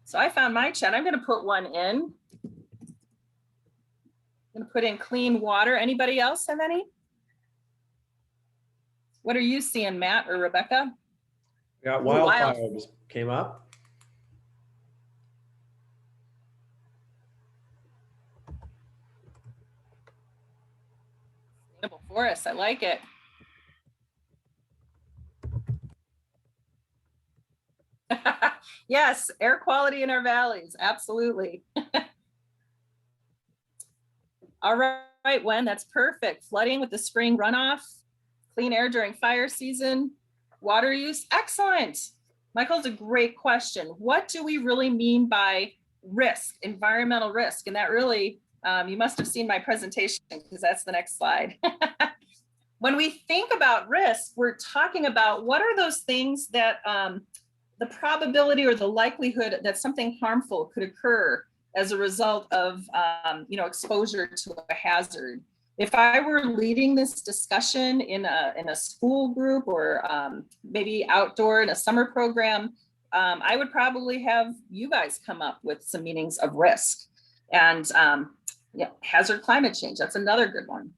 So I found my chat. I'm going to put one in. I'm going to put in clean water. Anybody else have any? What are you seeing, Matt or Rebecca? We got wildfires came up. Sustainable forests, I like it. Yes, air quality in our valleys, absolutely. All right, Wen, that's perfect. Flooding with the spring runoff, clean air during fire season, water use, excellent. Michael's a great question. What do we really mean by risk, environmental risk? And that really, you must have seen my presentation because that's the next slide. When we think about risk, we're talking about what are those things that the probability or the likelihood that something harmful could occur as a result of exposure to a hazard. If I were leading this discussion in a school group or maybe outdoor in a summer program, I would probably have you guys come up with some meanings of risk. And hazard climate change, that's another good one.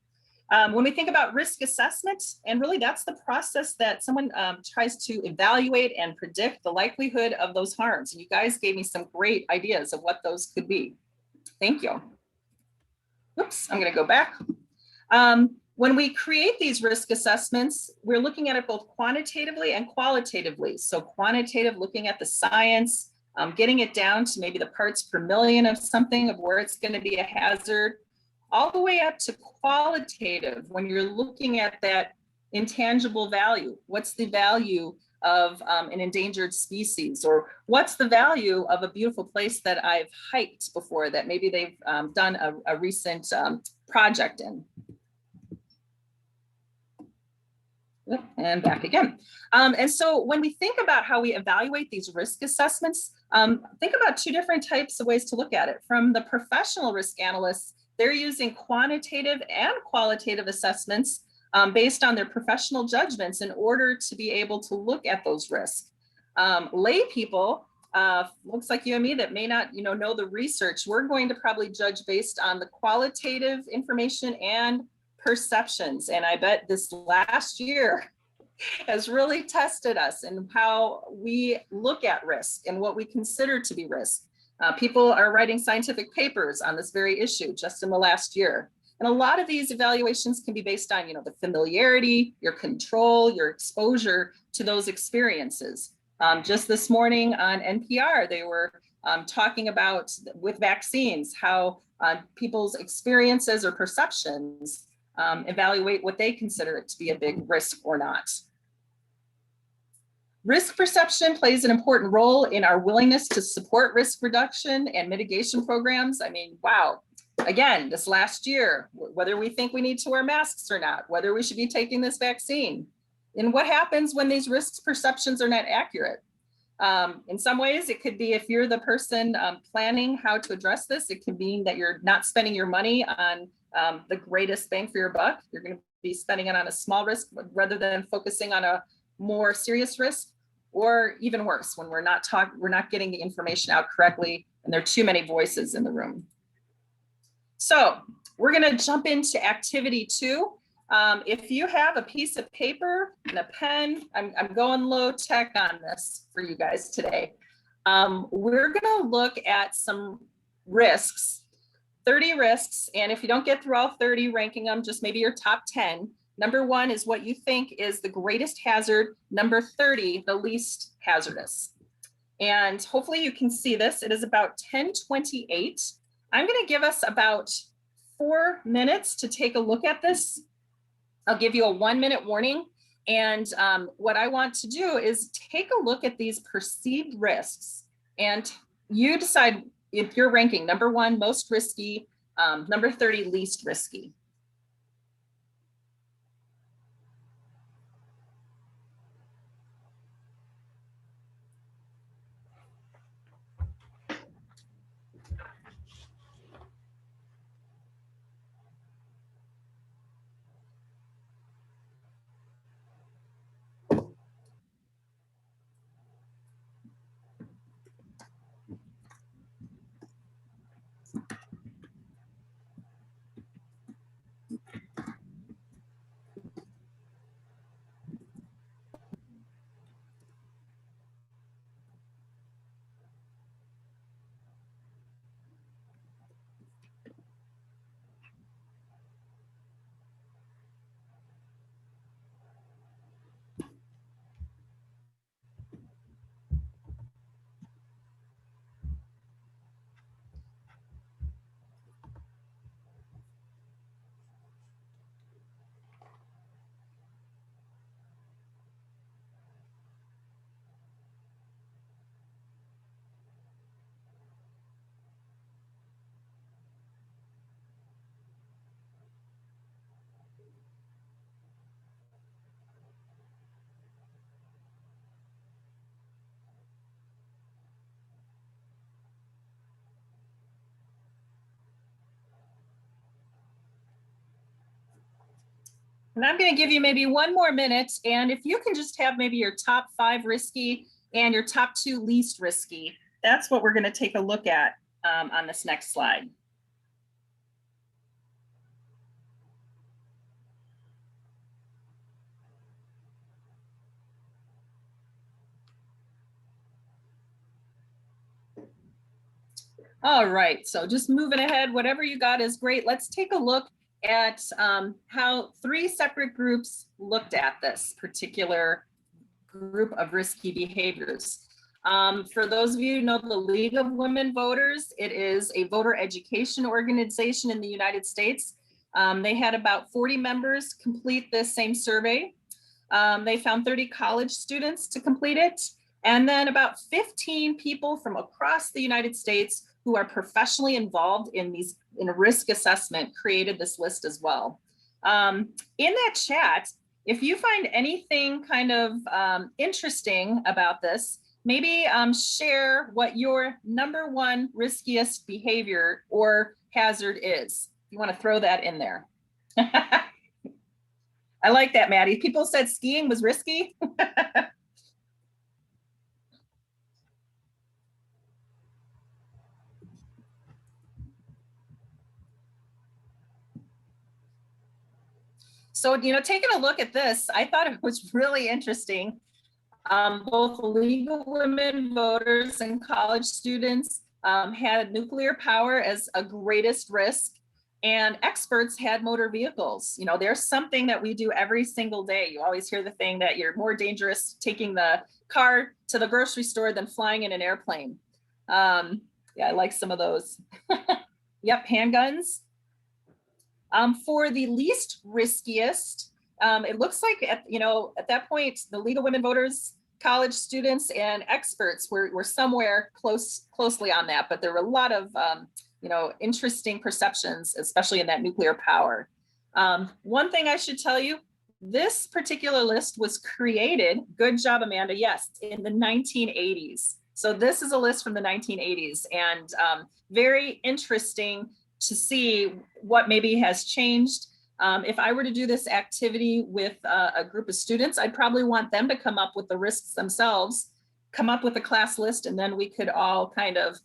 When we think about risk assessment, and really that's the process that someone tries to evaluate and predict the likelihood of those harms. And you guys gave me some great ideas of what those could be. Thank you. Oops, I'm gonna go back. When we create these risk assessments, we're looking at it both quantitatively and qualitatively. So quantitative, looking at the science, getting it down to maybe the parts per million of something of where it's gonna be a hazard, all the way up to qualitative when you're looking at that intangible value. What's the value of an endangered species, or what's the value of a beautiful place that I've hiked before that maybe they've done a recent project in. And back again. And so when we think about how we evaluate these risk assessments, think about two different types of ways to look at it. From the professional risk analysts, they're using quantitative and qualitative assessments based on their professional judgments in order to be able to look at those risks. Lay people, looks like you and me that may not know the research, we're going to probably judge based on the qualitative information and perceptions. And I bet this last year has really tested us in how we look at risk and what we consider to be risk. People are writing scientific papers on this very issue just in the last year. And a lot of these evaluations can be based on, the familiarity, your control, your exposure to those experiences. Just this morning on NPR, they were talking about with vaccines, how people's experiences or perceptions evaluate what they consider it to be a big risk or not. Risk perception plays an important role in our willingness to support risk reduction and mitigation programs. I mean, wow. Again, this last year, whether we think we need to wear masks or not, whether we should be taking this vaccine, and what happens when these risk perceptions are not accurate. In some ways, it could be if you're the person planning how to address this, it can mean that you're not spending your money on the greatest bang for your buck. You're going to be spending it on a small risk rather than focusing on a more serious risk, or even worse, when we're not getting the information out correctly and there are too many voices in the room. So we're going to jump into activity 2. If you have a piece of paper and a pen, I'm going low tech on this for you guys today. We're going to look at some risks, 30 risks. And if you don't get through all 30, ranking them, just maybe your top 10. Number 1 is what you think is the greatest hazard. Number 30, the least hazardous. And hopefully you can see this. It is about 10:28. I'm going to give us about 4 minutes to take a look at this. I'll give you a 1-minute warning. And what I want to do is take a look at these perceived risks. And you decide if you're ranking number 1, most risky, number 30, least risky. And I'm going to give you maybe 1 more minute. And if you can just have maybe your top 5 risky and your top 2 least risky, that's what we're going to take a look at on this next slide. All right, so just moving ahead, whatever you got is great. Let's take a look at how 3 separate groups looked at this particular group of risky behaviors. For those of you who know the League of Women Voters, it is a voter education organization in the United States. They had about 40 members complete this same survey. They found 30 college students to complete it, and then about 15 people from across the United States who are professionally involved in a risk assessment created this list as well. In that chat, if you find anything kind of interesting about this, maybe share what your #1 riskiest behavior or hazard is. You want to throw that in there. I like that, Maddie. People said skiing was risky. So, taking a look at this, I thought it was really interesting. Both League of Women Voters and college students had nuclear power as a greatest risk, and experts had motor vehicles. There's something that we do every single day. You always hear the thing that you're more dangerous taking the car to the grocery store than flying in an airplane. Yeah, I like some of those. Yep, handguns. For the least riskiest, it looks like at that point, the League of Women Voters, college students, and experts were somewhere closely on that, but there were a lot of interesting perceptions, especially in that nuclear power. One thing I should tell you, this particular list was created, good job, Amanda, yes, in the 1980s. So this is a list from the 1980s, and very interesting to see what maybe has changed. If I were to do this activity with a group of students, I'd probably want them to come up with the risks themselves, come up with a class list, and then we could all kind of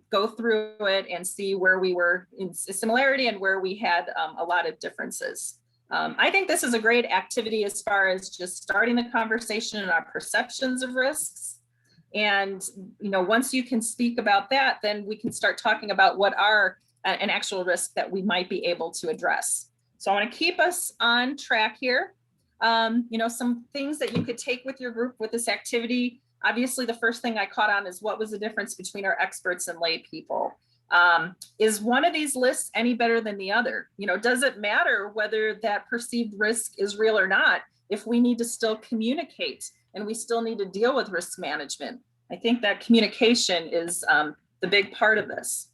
go through it and see where we were in similarity and where we had a lot of differences. I think this is a great activity as far as just starting the conversation and our perceptions of risks. And once you can speak about that, then we can start talking about what are an actual risk that we might be able to address. So I want to keep us on track here. Some things that you could take with your group with this activity. Obviously, the first thing I caught on is what was the difference between our experts and lay people? Is one of these lists any better than the other? Does it matter whether that perceived risk is real or not if we need to still communicate and we still need to deal with risk management? I think that communication is the big part of this.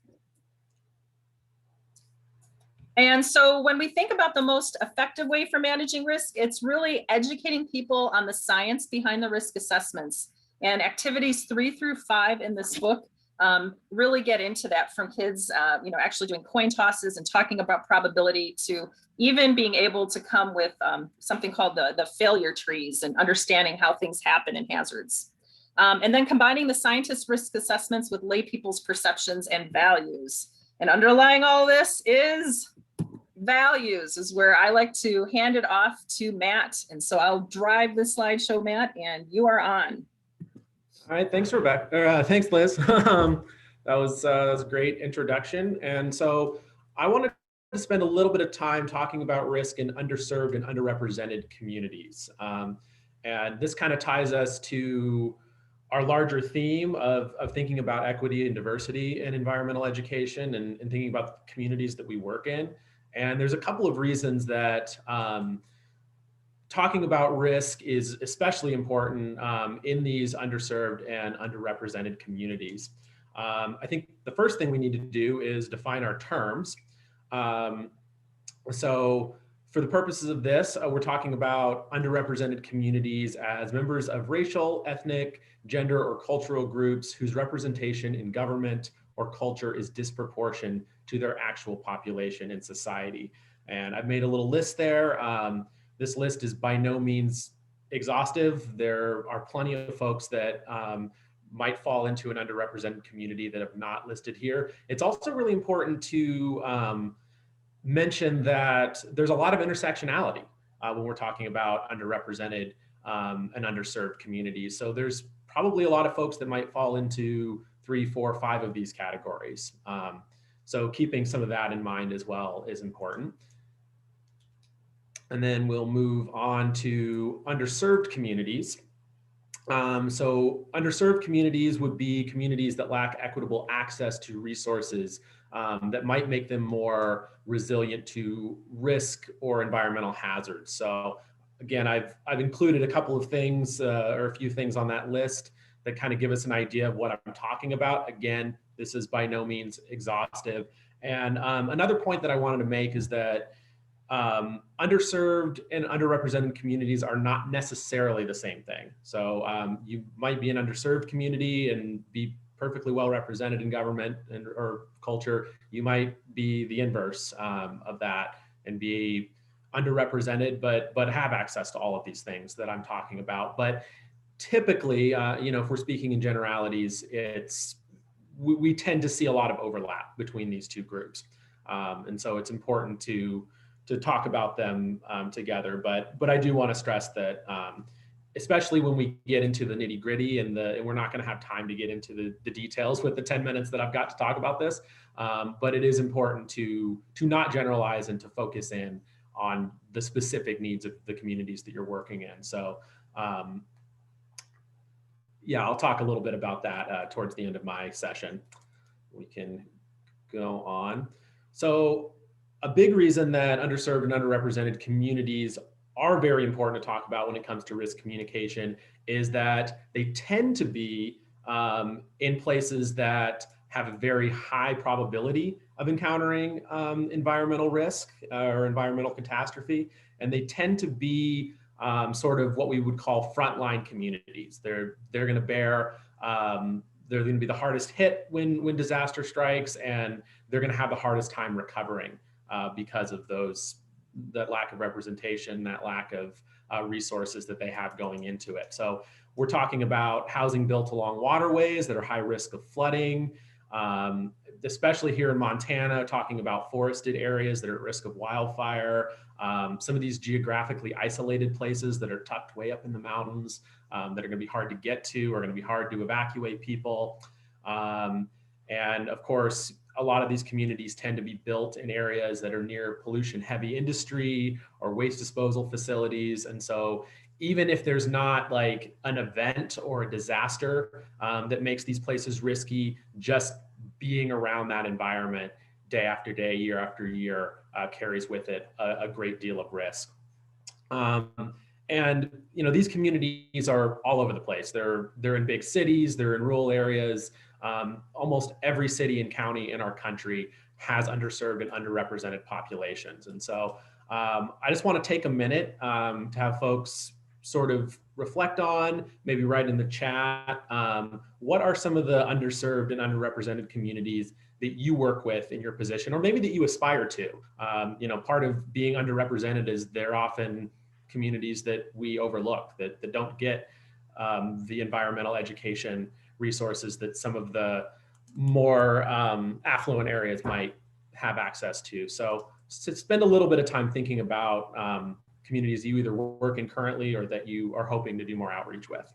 And so when we think about the most effective way for managing risk, it's really educating people on the science behind the risk assessments. And activities 3 through 5 in this book really get into that, from kids actually doing coin tosses and talking about probability to even being able to come with something called the failure trees and understanding how things happen in hazards. And then combining the scientists' risk assessments with lay people's perceptions and values. And underlying all this is values, is where I like to hand it off to Matt. And so I'll drive the slideshow, Matt, and you are on. All right, thanks, Rebecca. Thanks, Liz. That was a great introduction. And so I wanted to spend a little bit of time talking about risk in underserved and underrepresented communities. And this kind of ties us to our larger theme of thinking about equity and diversity in environmental education and thinking about the communities that we work in. And there's a couple of reasons that talking about risk is especially important in these underserved and underrepresented communities. I think the first thing we need to do is define our terms. So for the purposes of this, we're talking about underrepresented communities as members of racial, ethnic, gender, or cultural groups whose representation in government or culture is disproportionate to their actual population in society. And I've made a little list there. this list is by no means exhaustive. There are plenty of folks that might fall into an underrepresented community that have not listed here. It's also really important to mention that there's a lot of intersectionality when we're talking about underrepresented and underserved communities. So there's probably a lot of folks that might fall into 3, 4, 5 of these categories. So keeping some of that in mind as well is important. And then we'll move on to underserved communities. So underserved communities would be communities that lack equitable access to resources that might make them more resilient to risk or environmental hazards. So again, I've included a couple of things or a few things on that list that kind of give us an idea of what I'm talking about. Again, this is by no means exhaustive. And another point that I wanted to make is that underserved and underrepresented communities are not necessarily the same thing. So you might be an underserved community and be perfectly well represented in government and or culture. You might be the inverse of that and be underrepresented, but have access to all of these things that I'm talking about. But typically, if we're speaking in generalities, we tend to see a lot of overlap between these two groups, and so it's important to talk about them together. But I do want to stress that, especially when we get into the nitty gritty and we're not going to have time to get into the details with the 10 minutes that I've got to talk about this. But it is important to not generalize and to focus in on the specific needs of the communities that you're working in. So yeah, I'll talk a little bit about that towards the end of my session. We can go on. So a big reason that underserved and underrepresented communities are very important to talk about when it comes to risk communication is that they tend to be in places that have a very high probability of encountering environmental risk or environmental catastrophe. And they tend to be sort of what we would call frontline communities. They're going to bear, they're going to be the hardest hit when disaster strikes, and they're going to have the hardest time recovering because of that lack of representation, that lack of resources that they have going into it. So we're talking about housing built along waterways that are high risk of flooding, especially here in Montana, talking about forested areas that are at risk of wildfire, some of these geographically isolated places that are tucked way up in the mountains that are going to be hard to get to, are going to be hard to evacuate people. And of course, a lot of these communities tend to be built in areas that are near pollution heavy industry or waste disposal facilities. And so even if there's not like an event or a disaster that makes these places risky, just being around that environment day after day, year after year carries with it a great deal of risk. And these communities are all over the place. They're in big cities, they're in rural areas. Almost every city and county in our country has underserved and underrepresented populations. And so I just want to take a minute to have folks sort of reflect on, maybe write in the chat, what are some of the underserved and underrepresented communities that you work with in your position, or maybe that you aspire to? Part of being underrepresented is they're often communities that we overlook, that don't get the environmental education resources that some of the more affluent areas might have access to. So spend a little bit of time thinking about communities you either work in currently or that you are hoping to do more outreach with.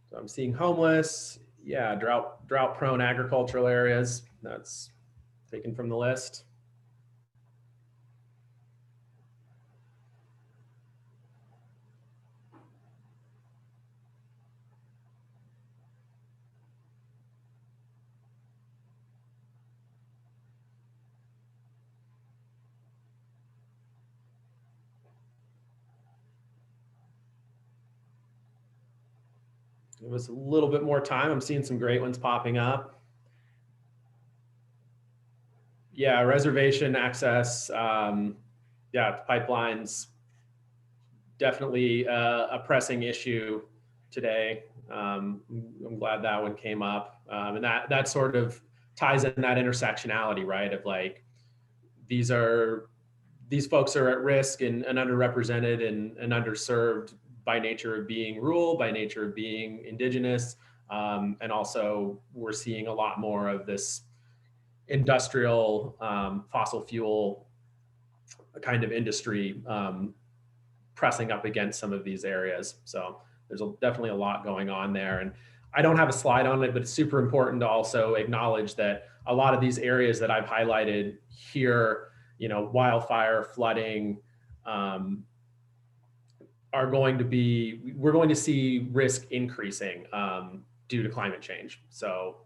So I'm seeing homeless, yeah, drought prone agricultural areas. That's taken from the list. Give us a little bit more time. I'm seeing some great ones popping up. Yeah, reservation access. Yeah, pipelines, definitely a pressing issue today. I'm glad that one came up. And that sort of ties in that intersectionality, right? Of like, these folks are at risk and underrepresented and underserved by nature of being rural, by nature of being indigenous. And also we're seeing a lot more of this industrial fossil fuel kind of industry pressing up against some of these areas. So there's definitely a lot going on there. And I don't have a slide on it, but it's super important to also acknowledge that a lot of these areas that I've highlighted here, wildfire, flooding, we're going to see risk increasing due to climate change. So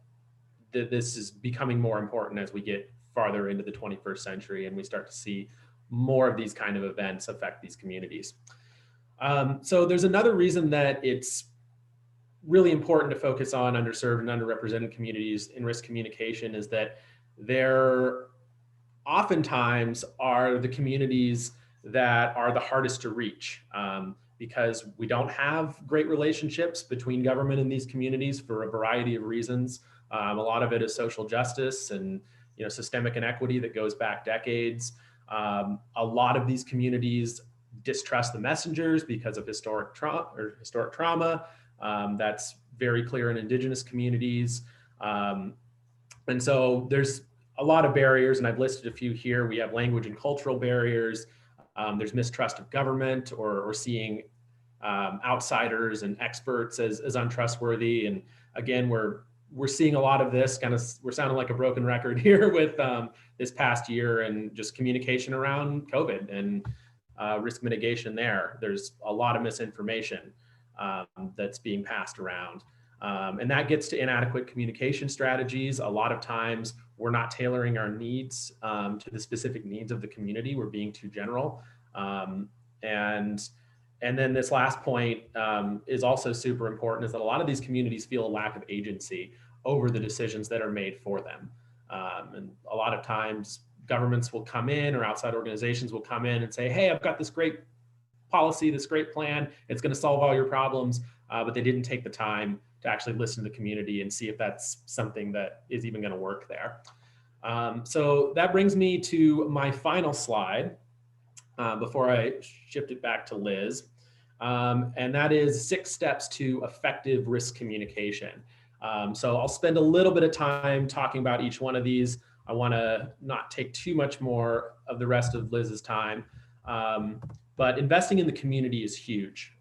this is becoming more important as we get farther into the 21st century and we start to see more of these kind of events affect these communities. So there's another reason that it's really important to focus on underserved and underrepresented communities in risk communication is that they're oftentimes are the communities that are the hardest to reach because we don't have great relationships between government and these communities for a variety of reasons. A lot of it is social justice and systemic inequity that goes back decades. A lot of these communities distrust the messengers because of historic trauma. That's very clear in Indigenous communities. And so there's a lot of barriers, and I've listed a few here. We have language and cultural barriers. There's mistrust of government or seeing outsiders and experts as untrustworthy. And again, we're seeing a lot of this we're sounding like a broken record here with this past year and just communication around COVID and risk mitigation there. There's a lot of misinformation that's being passed around. And that gets to inadequate communication strategies. A lot of times we're not tailoring our needs to the specific needs of the community. We're being too general. And then this last point is also super important, is that a lot of these communities feel a lack of agency over the decisions that are made for them. And a lot of times governments will come in or outside organizations will come in and say, hey, I've got this great policy, this great plan, it's going to solve all your problems. But they didn't take the time to actually listen to the community and see if that's something that is even going to work there. So that brings me to my final slide before I shift it back to Liz. And that is 6 steps to effective risk communication. So I'll spend a little bit of time talking about each one of these. I want to not take too much more of the rest of Liz's time. But investing in the community is huge.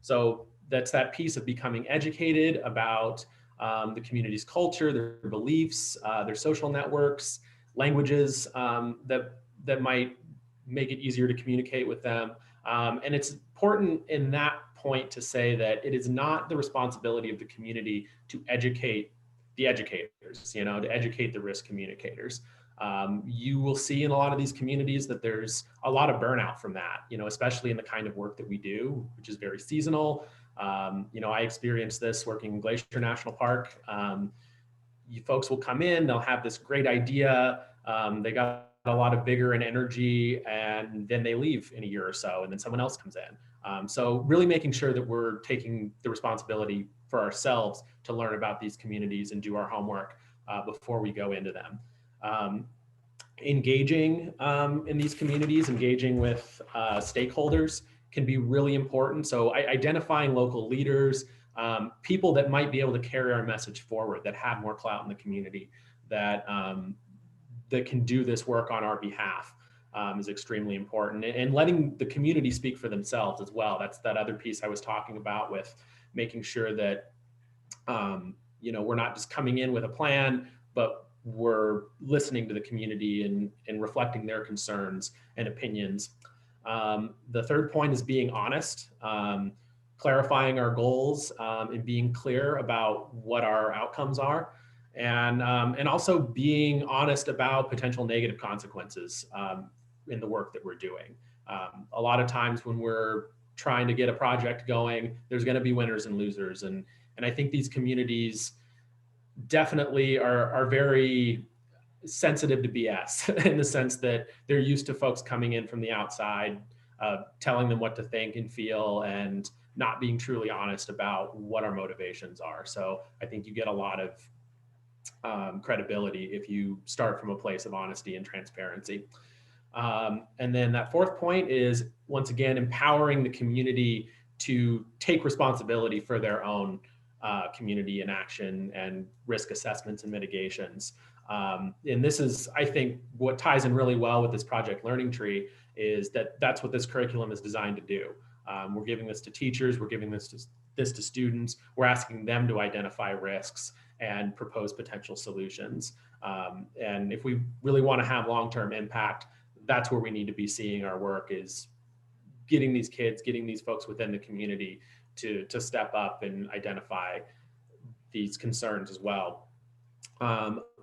So that's that piece of becoming educated about the community's culture, their beliefs, their social networks, languages that might make it easier to communicate with them. And it's important in that point to say that it is not the responsibility of the community to educate the educators, to educate the risk communicators. You will see in a lot of these communities that there's a lot of burnout from that, especially in the kind of work that we do, which is very seasonal. I experienced this working in Glacier National Park. You folks will come in, they'll have this great idea. They got a lot of vigor and energy, and then they leave in a year or so, and then someone else comes in. So really making sure that we're taking the responsibility for ourselves to learn about these communities and do our homework before we go into them. Engaging in these communities, engaging with stakeholders can be really important. So identifying local leaders, people that might be able to carry our message forward, that have more clout in the community, that can do this work on our behalf is extremely important. And letting the community speak for themselves as well. That's that other piece I was talking about, with making sure that we're not just coming in with a plan, but we're listening to the community and reflecting their concerns and opinions. The third point is being honest, clarifying our goals and being clear about what our outcomes are. And also being honest about potential negative consequences in the work that we're doing. A lot of times when we're trying to get a project going, there's going to be winners and losers. And And I think these communities definitely are very sensitive to BS in the sense that they're used to folks coming in from the outside, telling them what to think and feel, and not being truly honest about what our motivations are. So I think you get a lot of credibility if you start from a place of honesty and transparency. And then that fourth point is, once again, empowering the community to take responsibility for their own community inaction and risk assessments and mitigations. And this is, I think, what ties in really well with this project learning tree is that that's what this curriculum is designed to do. We're giving this to teachers, we're giving this to students, we're asking them to identify risks and propose potential solutions. And if we really want to have long-term impact, that's where we need to be seeing our work, is getting these kids, getting these folks within the community to step up and identify these concerns as well.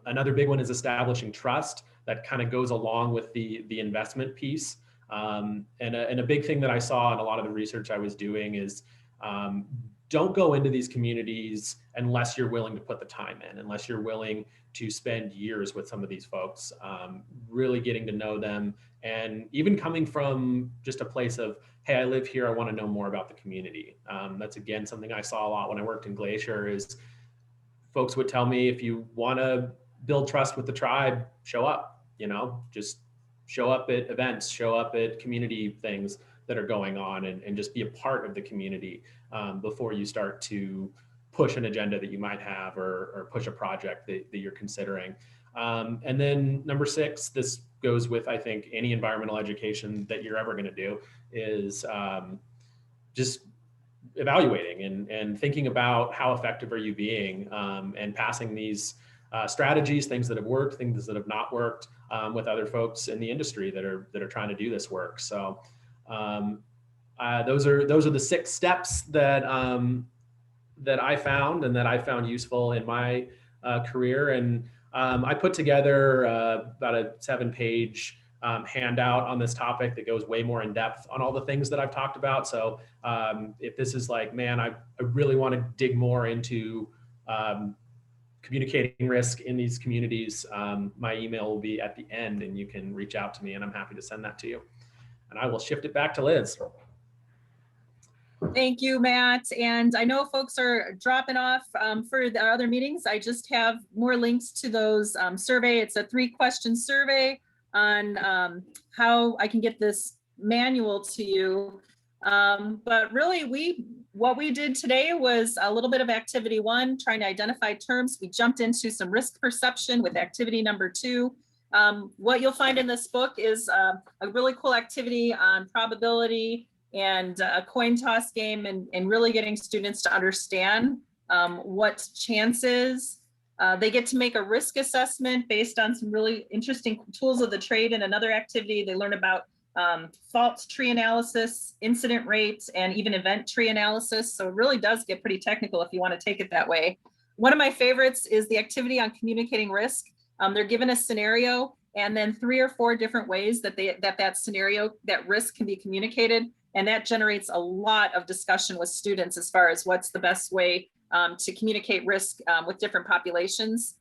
Another big one is establishing trust. That kind of goes along with the investment piece. And a big thing that I saw in a lot of the research I was doing is don't go into these communities unless you're willing to put the time in, unless you're willing to spend years with some of these folks, really getting to know them, and even coming from just a place of, hey, I live here, I want to know more about the community. That's, again, something I saw a lot when I worked in Glacier, is folks would tell me, if you want to build trust with the tribe, show up, just show up at events, show up at community things that are going on, and just be a part of the community before you start to push an agenda that you might have, or push a project that you're considering. And then number 6, this goes with, I think, any environmental education that you're ever going to do, is just evaluating and thinking about how effective are you being, and passing these strategies, things that have worked, things that have not worked, with other folks in the industry that are trying to do this work. So those are the 6 steps that I found, and that I found useful in my career. And I put together about a 7-page handout on this topic that goes way more in depth on all the things that I've talked about. So if this is like, man, I really want to dig more into communicating risk in these communities, my email will be at the end, and you can reach out to me, and I'm happy to send that to you. And I will shift it back to Liz. Thank you, Matt. And I know folks are dropping off for the other meetings. I just have more links to those survey. It's a 3-question survey on how I can get this manual to you. But really, what we did today was a little bit of activity 1, trying to identify terms. We jumped into some risk perception with activity number 2. What you'll find in this book is a really cool activity on probability and a coin toss game, and really getting students to understand what chances. They get to make a risk assessment based on some really interesting tools of the trade. In another activity, they learn about fault tree analysis, incident rates, and even event tree analysis. So it really does get pretty technical if you want to take it that way. One of my favorites is the activity on communicating risk. They're given a scenario, and then 3 or 4 different ways that that scenario, that risk, can be communicated. And that generates a lot of discussion with students as far as what's the best way to communicate risk with different populations.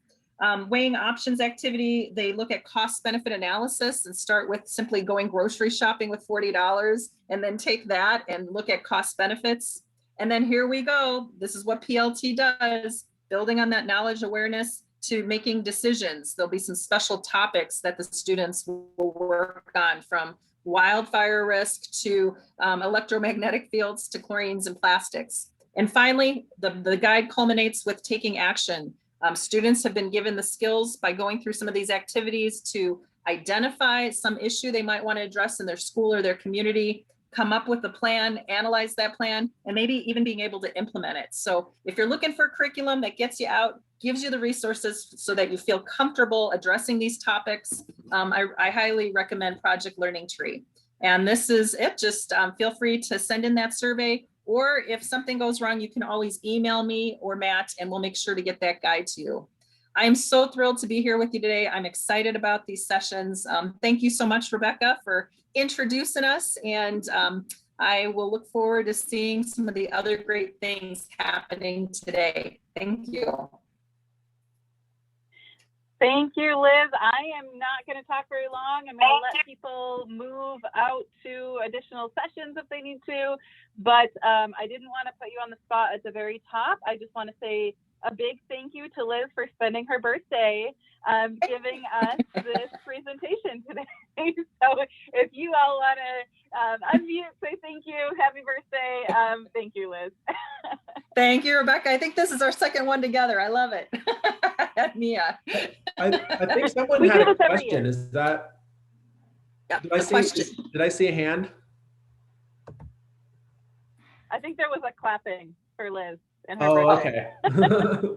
Weighing options activity, they look at cost benefit analysis and start with simply going grocery shopping with $40, and then take that and look at cost benefits. And then here we go. This is what PLT does, building on that knowledge awareness to making decisions. There'll be some special topics that the students will work on, from wildfire risk to electromagnetic fields to chlorines and plastics. And finally, the guide culminates with taking action. Students have been given the skills by going through some of these activities to identify some issue they might want to address in their school or their community, come up with a plan, analyze that plan, and maybe even being able to implement it. So if you're looking for a curriculum that gets you out, gives you the resources so that you feel comfortable addressing these topics, I highly recommend Project Learning Tree. And this is it. Just feel free to send in that survey, or if something goes wrong, you can always email me or Matt, and we'll make sure to get that guide to you. I am so thrilled to be here with you today. I'm excited about these sessions. Thank you so much, Rebecca, for introducing us. And I will look forward to seeing some of the other great things happening today. Thank you. Thank you, Liz. I am not going to talk very long. I'm going to let people move out to additional sessions if they need to, but I didn't want to put you on the spot at the very top. I just want to say a big thank you to Liz for spending her birthday giving us this presentation today. So if you all want to unmute, say thank you, happy birthday. Thank you, Liz. Thank you, Rebecca. I think this is our second one together. I love it. At MEEA. I think someone had a question. Is that, yeah, did I see a hand? I think there was a clapping for Liz and her birthday. Okay.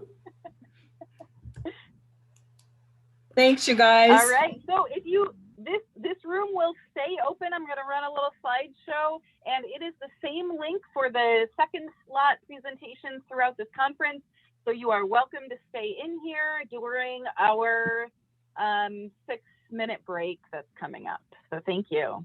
Thanks, you guys. All right. So if you this room will stay open. I'm going to run a little slideshow, and it is the same link for the second slot presentations throughout this conference. So you are welcome to stay in here during our 6-minute break that's coming up. So thank you.